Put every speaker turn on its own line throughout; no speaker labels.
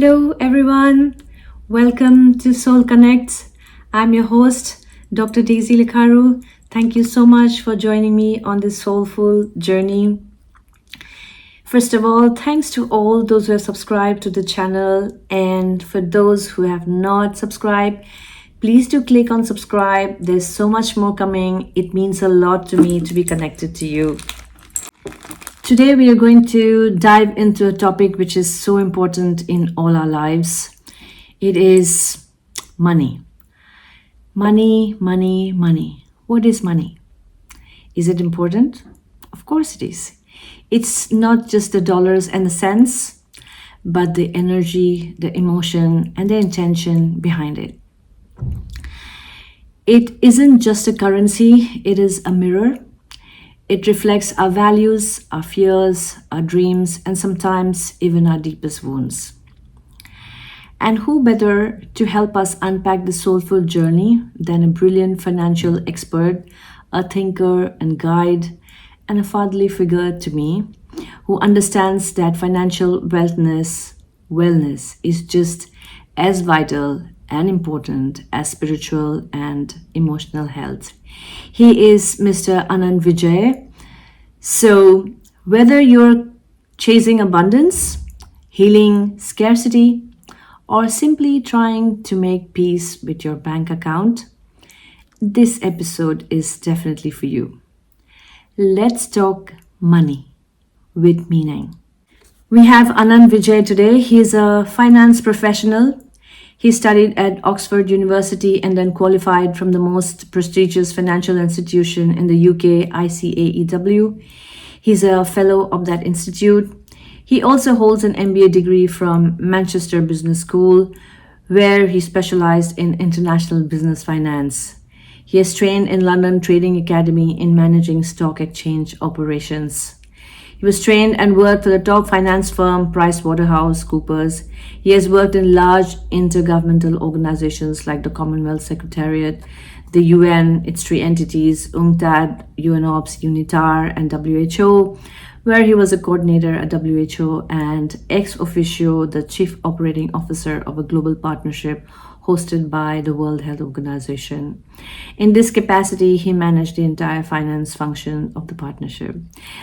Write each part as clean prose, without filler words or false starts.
Hello, everyone. Welcome to Soul Connects. I'm your host, Dr. Daisy Lekharu. Thank you so much for joining me on this soulful journey. First of all, thanks to all those who have subscribed to the channel, and for those who have not subscribed, please do click on subscribe. There's so much more coming. It means a lot to me to be connected to you. Today we are going to dive into a topic which is so important in all our lives. It is money. Money, money, money. What is money? Is it important? Of course it is. It's not just the dollars and the cents, but the energy, the emotion, and the intention behind it. It isn't just a currency, it is a mirror. It reflects our values, our fears, our dreams, and sometimes even our deepest wounds. And who better to help us unpack the soulful journey than a brilliant financial expert, a thinker and guide, and a fatherly figure to me, who understands that financial wellness is just as vital and important as spiritual and emotional health. He is Mr. Anant Vijay. So, whether you're chasing abundance, healing scarcity, or simply trying to make peace with your bank account, this episode is definitely for you. Let's talk money with meaning. We have Anant Vijay today. He is a finance professional. He studied at Oxford University and then qualified from the most prestigious financial institution in the UK, ICAEW. He's a fellow of that institute. He also holds an MBA degree from Manchester Business School, where he specialized in international business finance. He has trained in London Trading Academy in managing stock exchange operations. He was trained and worked for the top finance firm PricewaterhouseCoopers. He has worked in large intergovernmental organizations like the Commonwealth Secretariat, the UN, its three entities, UNCTAD, UNOPS, UNITAR, and WHO, where he was a coordinator at WHO and ex officio the chief operating officer of a global partnership hosted by the World Health Organization. In this capacity, he managed the entire finance function of the partnership.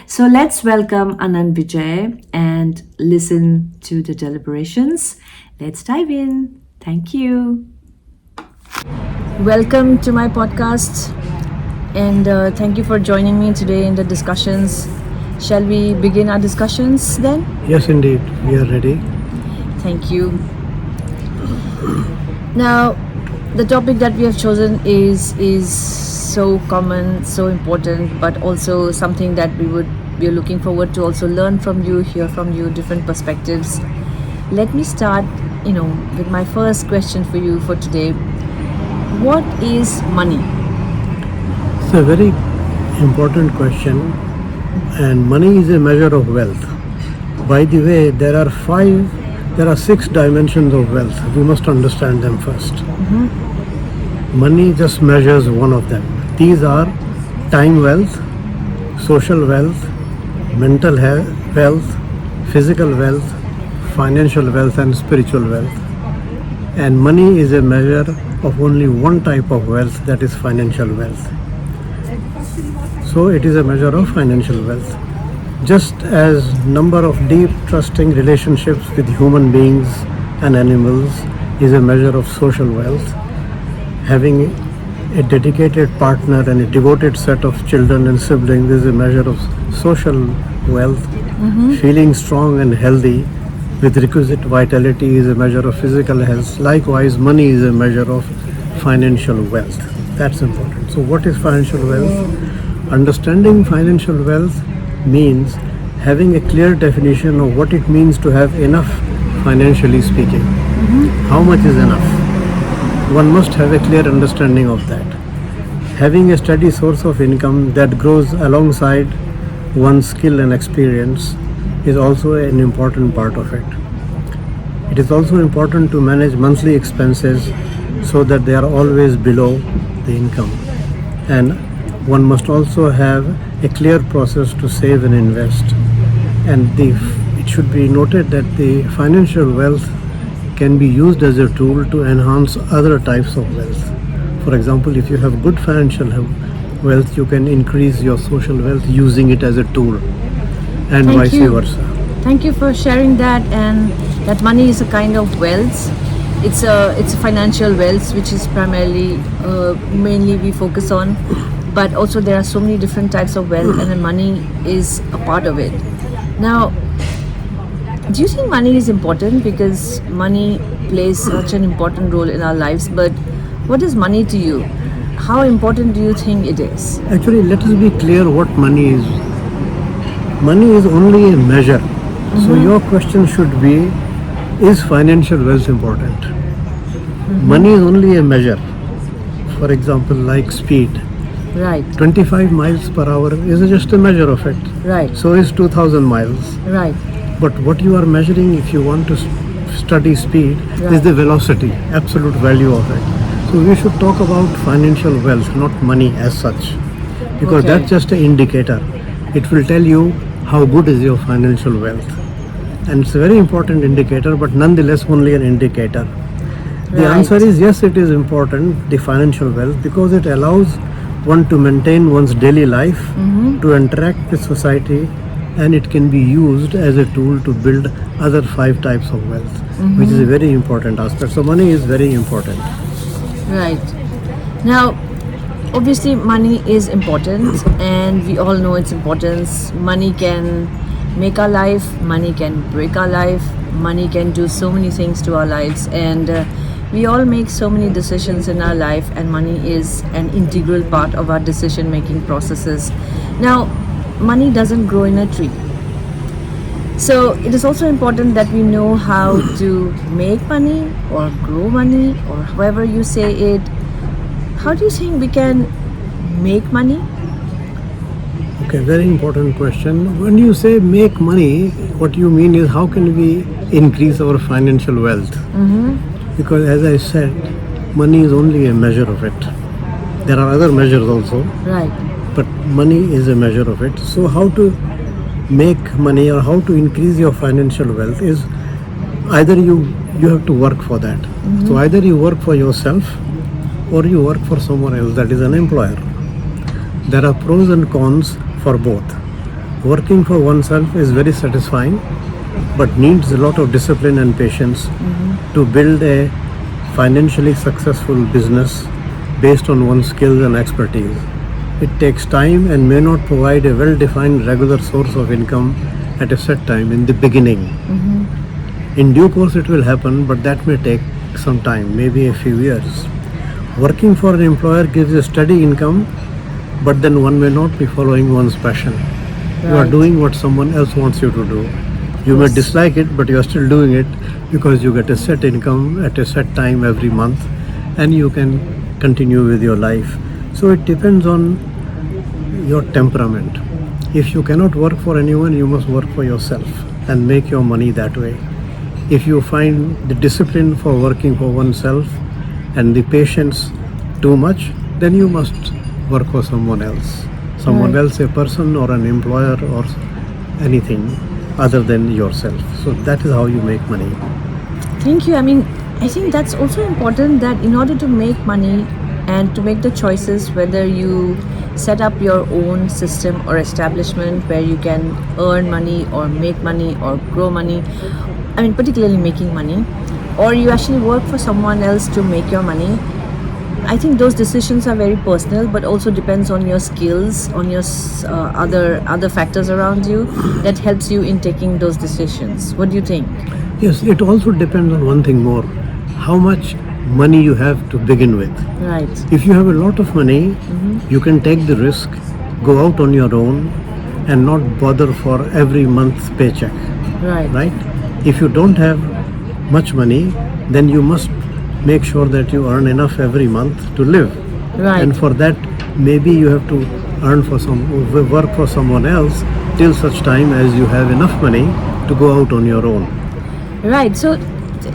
So let's welcome Anant Vijay and listen to the deliberations. Let's dive in. Thank you. Welcome to my podcast, and thank you for joining me today in the discussions. Shall we begin our discussions then?
Yes, indeed. We are ready.
Thank you. Now, the topic that we have chosen is so common, so important, but also something that we are looking forward to also learn from you, hear from you, different perspectives. Let me start, with my first question for you for today. What is money?
It's a very important question, and money is a measure of wealth. By the way, there are 6 dimensions of wealth. We must understand them first. Money just measures one of them. These are time wealth, social wealth, mental health wealth, physical wealth, financial wealth, and spiritual wealth. And money is a measure of only one type of wealth, that is financial wealth. So it is a measure of financial wealth. Just as number of deep trusting relationships with human beings and animals is a measure of social wealth, having a dedicated partner and a devoted set of children and siblings is a measure of social wealth. Feeling strong and healthy with requisite vitality is a measure of physical health. Likewise, money is a measure of financial wealth. That's important. So what is financial wealth? Understanding financial wealth means having a clear definition of what it means to have enough financially speaking. How much is enough? One must have a clear understanding of that. Having a steady source of income that grows alongside one's skill and experience is also an important part of it. It is also important to manage monthly expenses so that they are always below the income. And one must also have a clear process to save and invest. And it should be noted that the financial wealth can be used as a tool to enhance other types of wealth. For example, if you have good financial wealth, you can increase your social wealth using it as a tool, and
Thank
vice
you.
versa.
Thank you for sharing that, and that money is a kind of wealth. It's a financial wealth, which is primarily, mainly we focus on, but also there are so many different types of wealth, and then money is a part of it. Now, do you think money is important? Because money plays such an important role in our lives, but what is money to you? How important do you think it is?
Actually, let us be clear what money is. Money is only a measure. So your question should be, is financial wealth important? Money is only a measure. For example, like speed.
Right,
25 miles per hour is just a measure of it.
right,
So is 2000 miles.
right,
But what you are measuring, if you want to study speed,
Right.
is the velocity, absolute value of it. So we should talk about financial wealth, not money as such, because
Okay.
that's just an indicator. It will tell you how good is your financial wealth, and it's a very important indicator, but nonetheless only an indicator. The
Right.
answer is yes, it is important, the financial wealth, because it allows one to maintain one's daily life, to interact with society, and it can be used as a tool to build other 5 types of wealth, which is a very important aspect. So money is very important.
right. Now, obviously, money is important, and we all know its importance. Money can make our life, money can break our life, money can do so many things to our lives, and we all make so many decisions in our life, and money is an integral part of our decision making processes. Now, money doesn't grow in a tree. So it is also important that we know how to make money or grow money, or however you say it. How do you think we can make money?
Okay, very important question. When you say make money, what you mean is how can we increase our financial wealth? Because as I said, money is only a measure of it. There are other measures also,
Right,
but money is a measure of it. So how to make money or how to increase your financial wealth is either you have to work for that. So either you work for yourself or you work for someone else, that is an employer. There are pros and cons for both. Working for oneself is very satisfying, but needs a lot of discipline and patience to build a financially successful business based on one's skills and expertise. It takes time and may not provide a well-defined regular source of income at a set time in the beginning. In due course it will happen, but that may take some time, maybe a few years. Working for an employer gives a steady income, but then one may not be following one's passion. You are
Right.
doing what someone else wants you to do. You may dislike it, but you are still doing it because you get a set income at a set time every month, and you can continue with your life. So it depends on your temperament. If you cannot work for anyone, you must work for yourself and make your money that way. If you find the discipline for working for oneself and the patience too much, then you must work for someone else. Someone
Right.
else, a person or an employer or anything other than yourself. So that is how you make money.
Thank you. I mean, I think that's also important, that in order to make money and to make the choices whether you set up your own system or establishment where you can earn money or make money or grow money, I mean, particularly making money, or you actually work for someone else to make your money. I think those decisions are very personal, but also depends on your skills, on your other factors around you that helps you in taking those decisions. What do you think?
Yes, it also depends on one thing more, how much money you have to begin with.
Right.
If you have a lot of money, you can take the risk, go out on your own, and not bother for every month's paycheck.
Right.
Right? If you don't have much money, then you must make sure that you earn enough every month to live.
Right.
And for that, maybe you have to work for someone else till such time as you have enough money to go out on your own.
Right. So,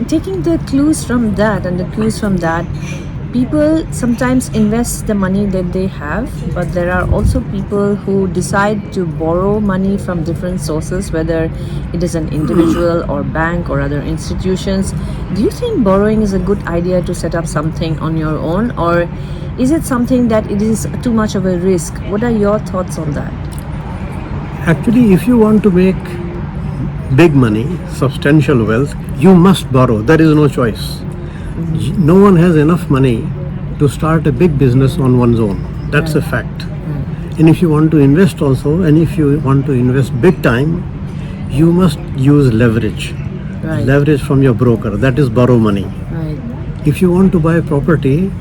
taking the clues from that and the cues from that, People sometimes invest the money that they have, but there are also people who decide to borrow money from different sources, whether it is an individual or bank or other institutions. Do you think borrowing is a good idea to set up something on your own, or is it something that it is too much of a risk? What are your thoughts on that?
Actually, if you want to make big money, substantial wealth, you must borrow. There is no choice. No one has enough money to start a big business on one's own. That's a fact. And if you want to invest also, and if you want to invest big time, you must use leverage.
Right.
Leverage from your broker. That is borrow money.
Right.
If you want to buy property,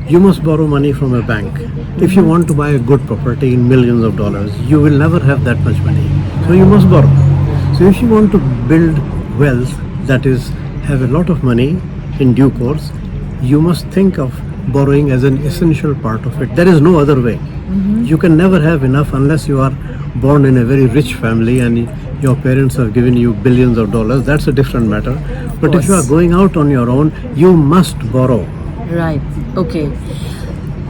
you must borrow money from a bank. If you want to buy a good property in millions of dollars, you will never have that much money. So you must borrow. So if you want to build wealth, that is, have a lot of money in due course, you must think of borrowing as an essential part of it. There is no other way. You can never have enough unless you are born in a very rich family and your parents have given you billions of dollars. That's a different matter. But if you are going out on your own, you must borrow.
Right. Okay.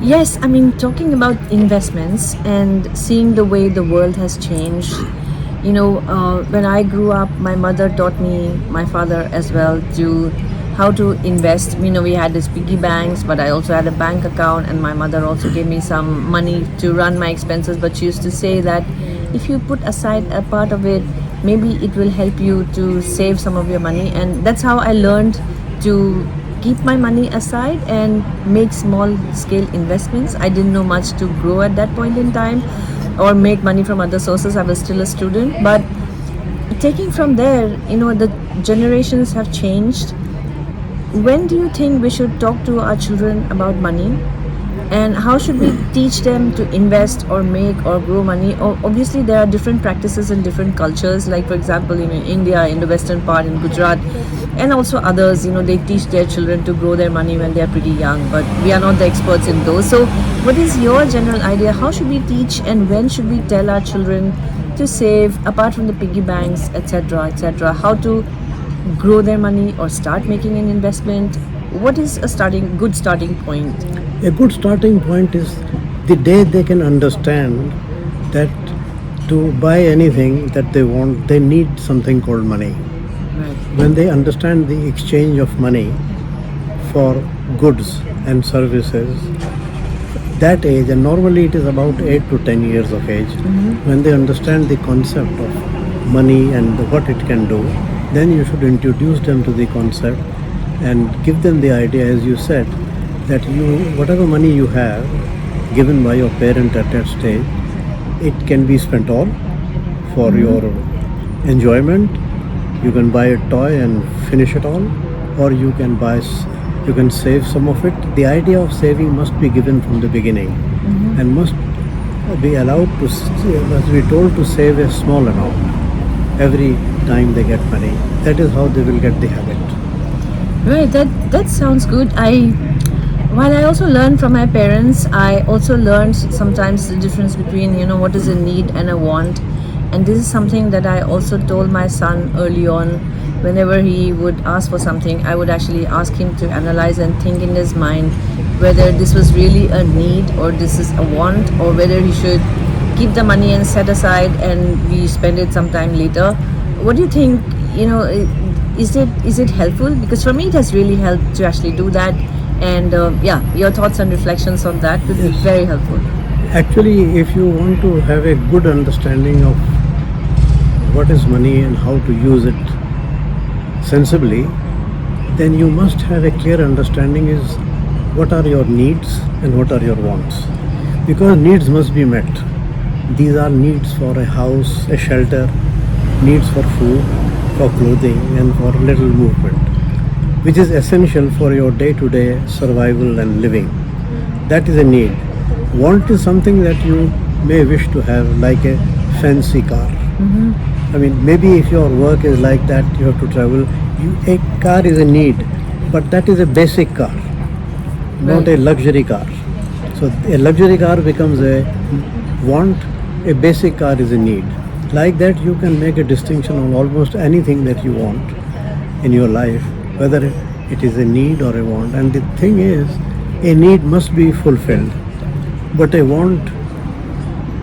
Yes, I mean, talking about investments and seeing the way the world has changed, when I grew up, my mother taught me, my father as well, to how to invest. We had this piggy banks, but I also had a bank account, and my mother also gave me some money to run my expenses. But she used to say that if you put aside a part of it, maybe it will help you to save some of your money. And that's how I learned to keep my money aside and make small scale investments. I didn't know much to grow at that point in time or make money from other sources. I was still a student, but taking from there, the generations have changed. When do you think we should talk to our children about money, and how should we teach them to invest or make or grow money? Obviously there are different practices in different cultures, like for example in India, in the western part, in Gujarat, and also others, they teach their children to grow their money when they are pretty young, but we are not the experts in those. So what is your general idea? How should we teach, and when should we tell our children to save, apart from the piggy banks, etc., how to grow their money or start making an investment? What is a good starting point?
A good starting point is the day they can understand that to buy anything that they want, they need something called money.
Right.
When they understand the exchange of money for goods and services, that age, and normally it is about 8 to 10 years of age, when they understand the concept of money and what it can do, then you should introduce them to the concept and give them the idea, as you said, that whatever money you have given by your parent at that stage, it can be spent all for your enjoyment. You can buy a toy and finish it all, or you can save some of it. The idea of saving must be given from the beginning, and must be must be told to save a small amount every time they get money. That is how they will get the habit.
Right, that sounds good. While I also learned from my parents, I also learned sometimes the difference between what is a need and a want. And this is something that I also told my son early on. Whenever he would ask for something, I would actually ask him to analyze and think in his mind whether this was really a need or this is a want, or whether he should keep the money and set aside and we spend it sometime later. What do you think? Is it helpful? Because for me it has really helped to actually do that. And your thoughts and reflections on that would be very helpful.
Actually, if you want to have a good understanding of what is money and how to use it sensibly, then you must have a clear understanding is what are your needs and what are your wants. Because needs must be met. These are needs for a house, a shelter, needs for food, for clothing, and for little movement, which is essential for your day-to-day survival and living. That is a need. Want is something that you may wish to have, like a fancy car. I mean, maybe if your work is like that, you have to travel. A car is a need, but that is a basic car, not a luxury car. So a luxury car becomes a want, a basic car is a need. Like that, you can make a distinction on almost anything that you want in your life, whether it is a need or a want. And the thing is, A need must be fulfilled, but a want,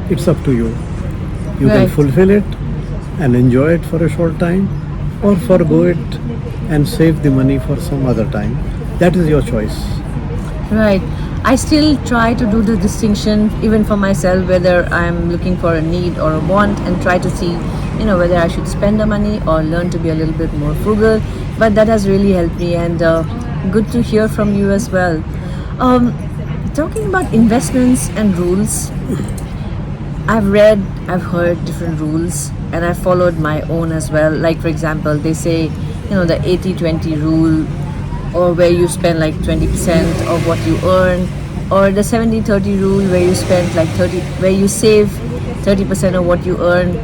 it's up to you. You can
Right.
fulfill it and enjoy it for a short time, or forgo it and save the money for some other time. That is your choice.
Right. I still try to do the distinction, even for myself, whether I'm looking for a need or a want, and try to see, whether I should spend the money or learn to be a little bit more frugal. But that has really helped me, and good to hear from you as well. Um, Talking about investments and rules, I've read, I've heard different rules, and I've followed my own as well. Like, for example, they say, the 80-20 rule, or where you spend like 20% of what you earn, or the 70-30 rule, where you spend like 30, where you save 30% of what you earn.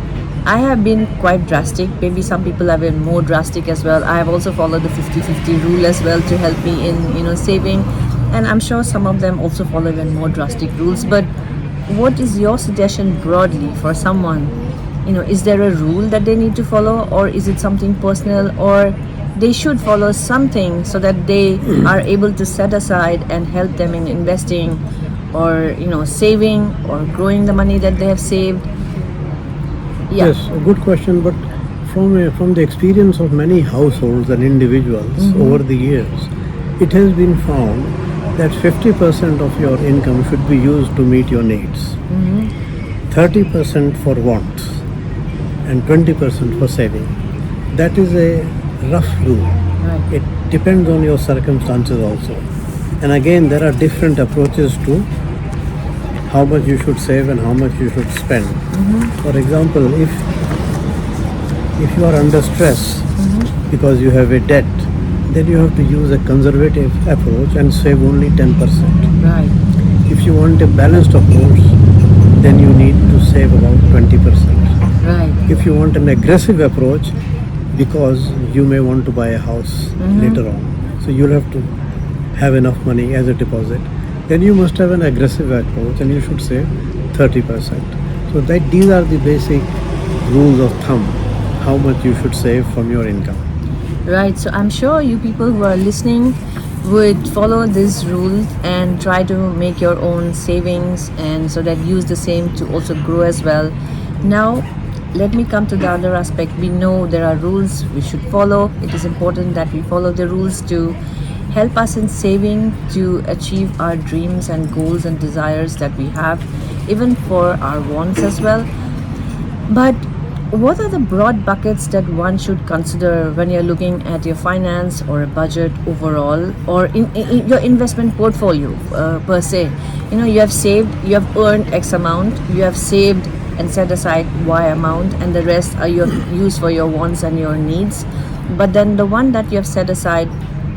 I have been quite drastic. Maybe some people have been more drastic as well. I have also followed the 50-50 rule as well to help me in, saving. And I'm sure some of them also follow even more drastic rules. But what is your suggestion broadly for someone? Is there a rule that they need to follow, or is it something personal, or they should follow something so that they are able to set aside and help them in investing, or saving, or growing the money that they have saved? Yeah.
Yes, a good question, but from the experience of many households and individuals over the years, it has been found that 50% of your income should be used to meet your needs, 30% for wants, and 20% for saving. That is a rough rule.
Right.
It depends on your circumstances also. And again, there are different approaches to how much you should save and how much you should spend. For example, if you are under stress because you have a debt, then you have to use a conservative approach and save only 10%.
Right.
If you want a balanced approach, then you need to save about 20%.
Right.
If you want an aggressive approach, because you may want to buy a house later on, so you'll have to have enough money as a deposit, then you must have an aggressive approach and you should save 30%. So these are the basic rules of thumb, how much you should save from your income.
Right. So I'm sure you people who are listening would follow this rule and try to make your own savings, and so that use the same to also grow as well. Now, let me come to the other aspect. We know there are rules we should follow. It is important that we follow the rules to help us in saving, to achieve our dreams and goals and desires that we have, even for our wants as well. But what are the broad buckets that one should consider when you're looking at your finance or a budget overall, or in your investment portfolio per se? You have saved, you have earned X amount, you have saved and set aside Y amount, and the rest are used for your wants and your needs. But then the one that you have set aside,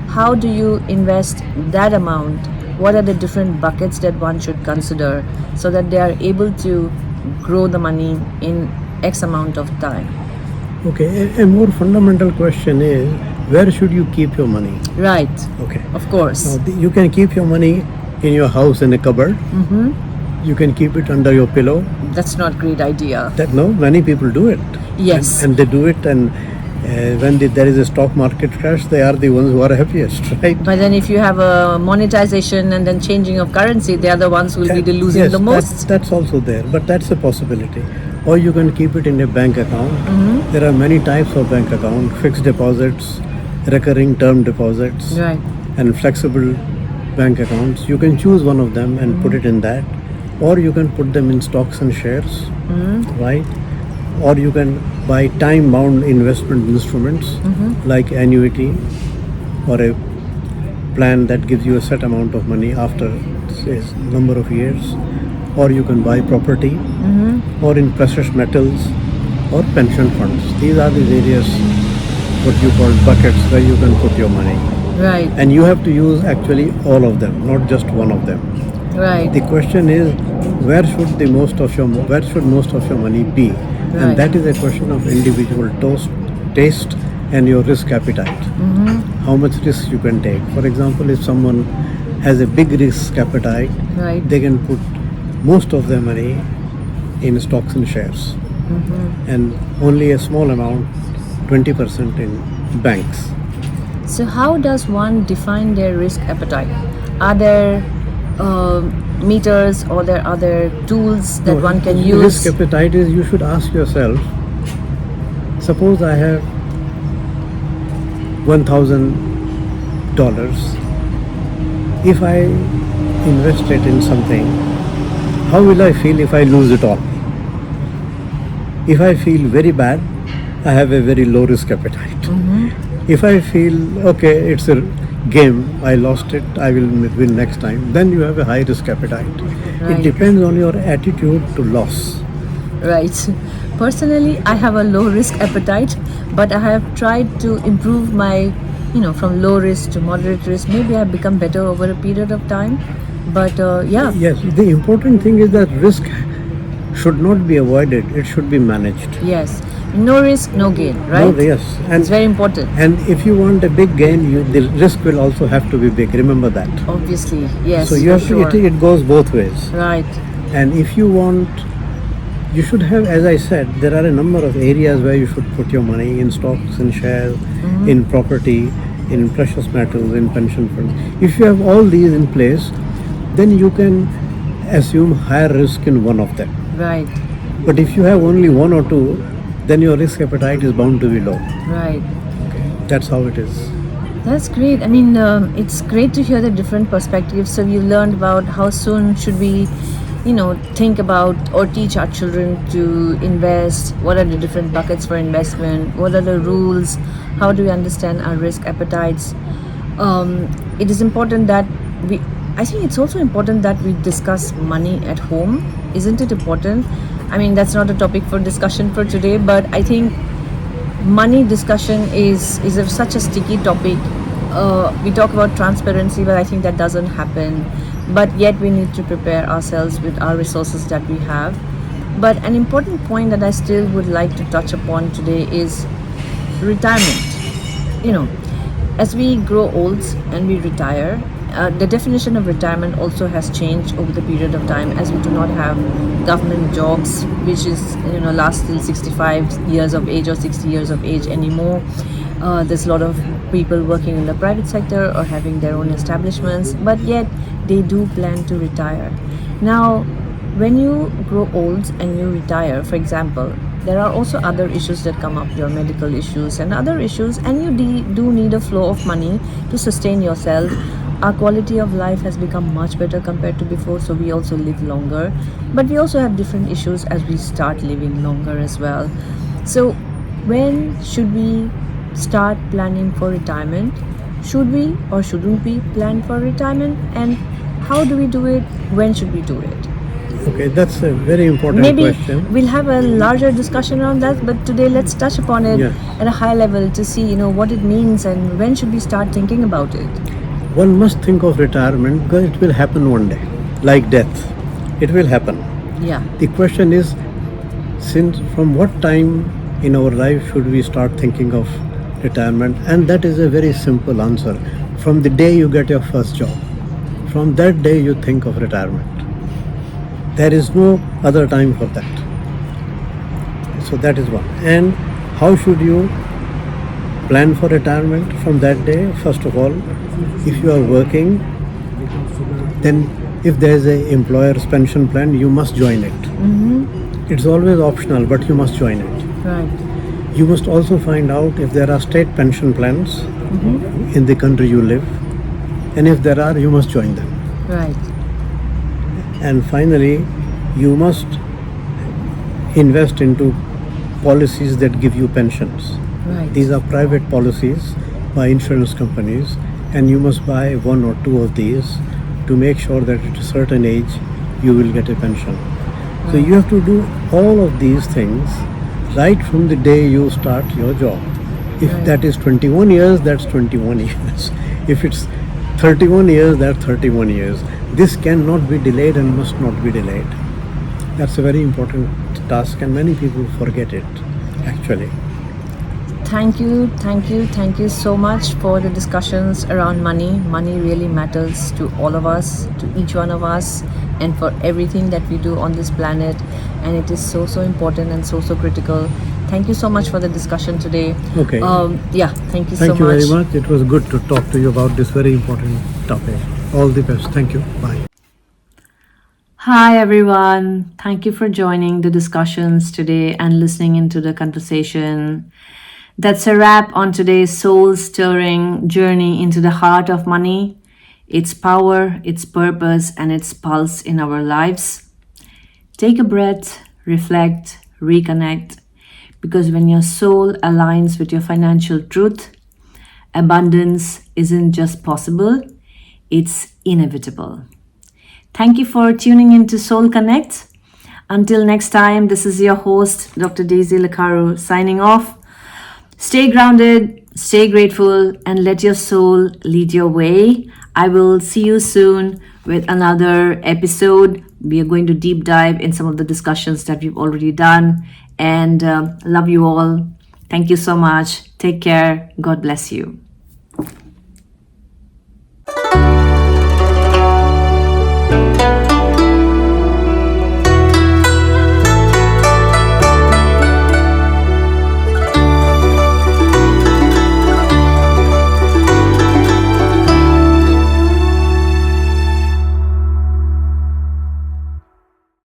how do you invest that amount? What are the different buckets that one should consider so that they are able to grow the money in X amount of time?
Okay, a more fundamental question is, where should you keep your money?
Right.
Okay.
Of course.
Now, you can keep your money in your house in a cupboard. You can keep it under your pillow.
That's not a great idea.
Many people do it.
Yes.
And they do it, and when there is a stock market crash, they are the ones who are happiest, right?
But then if you have a monetization and then changing of currency, they are the ones who will be losing
Yes,
the most.
that's also there, but that's a possibility. Or you can keep it in a bank account. There are many types of bank account: fixed deposits, recurring term deposits,
Right.
and flexible bank accounts. You can choose one of them and put it in that, or you can put them in stocks and shares, right? Or you can buy time-bound investment instruments like annuity, or a plan that gives you a set amount of money after, say, number of years. Or you can buy property, or in precious metals, or pension funds. These are the various, what you call buckets, where you can put your money.
Right.
And you have to use actually all of them, not just one of them.
Right.
The question is, where should most of your money be?
Right.
And that is a question of individual taste and your risk appetite. How much risk you can take. For example, if someone has a big risk appetite,
Right.
they can put most of their money in stocks and shares, and only a small amount, 20%, in banks.
So how does one define their risk appetite? Are there meters or there are there tools that one can use?
Risk appetite is, you should ask yourself, suppose I have $1,000. If I invest it in something, how will I feel if I lose it all? If I feel very bad, I have a very low risk appetite. If I feel, okay, it's a game, I lost it, I will win next time, then you have a high risk appetite.
Right.
It depends on your attitude to loss.
Right. Personally, I have a low risk appetite, but I have tried to improve my, from low risk to moderate risk. Maybe I've become better over a period of time. But yeah.
Yes, the important thing is that risk should not be avoided, it should be managed.
Yes. No risk, no gain, right?
No, yes.
It's very important.
And if you want a big gain, the risk will also have to be big. Remember that.
Obviously, yes.
So you have to, it goes both ways.
Right.
And if you want, you should have, as I said, there are a number of areas where you should put your money: in stocks, in shares, in property, in precious metals, in pension funds. If you have all these in place, then you can assume higher risk in one of them.
Right.
But if you have only one or two, then your risk appetite is bound to be low.
Right.
That's how it is.
That's great. I mean, it's great to hear the different perspectives. So you learned about how soon should we, think about or teach our children to invest. What are the different buckets for investment? What are the rules? How do we understand our risk appetites? It is important that I think it's also important that we discuss money at home. Isn't it important? I mean, that's not a topic for discussion for today, but I think money discussion is such a sticky topic. We talk about transparency, but I think that doesn't happen. But yet we need to prepare ourselves with our resources that we have. But an important point that I still would like to touch upon today is retirement. As we grow old and we retire, the definition of retirement also has changed over the period of time, as we do not have government jobs which is last till 65 years of age or 60 years of age anymore. There's a lot of people working in the private sector or having their own establishments, but yet they do plan to retire. Now, when you grow old and you retire, for example, there are also other issues that come up, your medical issues and other issues, and you do need a flow of money to sustain yourself. Our quality of life has become much better compared to before, so we also live longer. But we also have different issues as we start living longer as well. So when should we start planning for retirement? Should we or shouldn't we plan for retirement? And how do we do it? When should we do it?
Okay, that's a very important question.
Maybe we'll have a larger discussion around that, but today let's touch upon it at a high level to see, what it means and when should we start thinking about it.
One must think of retirement because it will happen one day, like death. It will happen.
Yeah.
The question is, from what time in our life should we start thinking of retirement? And that is a very simple answer. From the day you get your first job, from that day you think of retirement. There is no other time for that. So that is one. And how should you plan for retirement from that day? First of all, if you are working, then if there is a employer's pension plan, you must join it. It's always optional, but you must join it.
Right.
You must also find out if there are state pension plans in the country you live, and if there are, you must join them.
Right.
And finally, you must invest into policies that give you pensions.
Right.
These are private policies by insurance companies, and you must buy one or two of these to make sure that at a certain age you will get a pension. So you have to do all of these things right from the day you start your job. If that is 21 years, that's 21 years. If it's 31 years, that's 31 years. This cannot be delayed and must not be delayed. That's a very important task, and many people forget it, actually.
Thank you so much for the discussions around money. Money really matters to all of us, to each one of us, and for everything that we do on this planet. And it is so important and so critical. Thank you so much for the discussion today.
Okay.
Thank you so much.
Thank you very much. It was good to talk to you about this very important topic. All the best. Thank you. Bye.
Hi, everyone. Thank you for joining the discussions today and listening into the conversation. That's a wrap on today's soul stirring journey into the heart of money, its power, its purpose, and its pulse in our lives. Take a breath, reflect, reconnect, because when your soul aligns with your financial truth, abundance isn't just possible, it's inevitable. Thank you for tuning in to Soul Connect. Until next time, this is your host, Dr. Daisy Lekharu, signing off. Stay grounded, stay grateful, and let your soul lead your way. I will see you soon with another episode. We are going to deep dive in some of the discussions that we've already done. And love you all. Thank you so much. Take care. God bless you.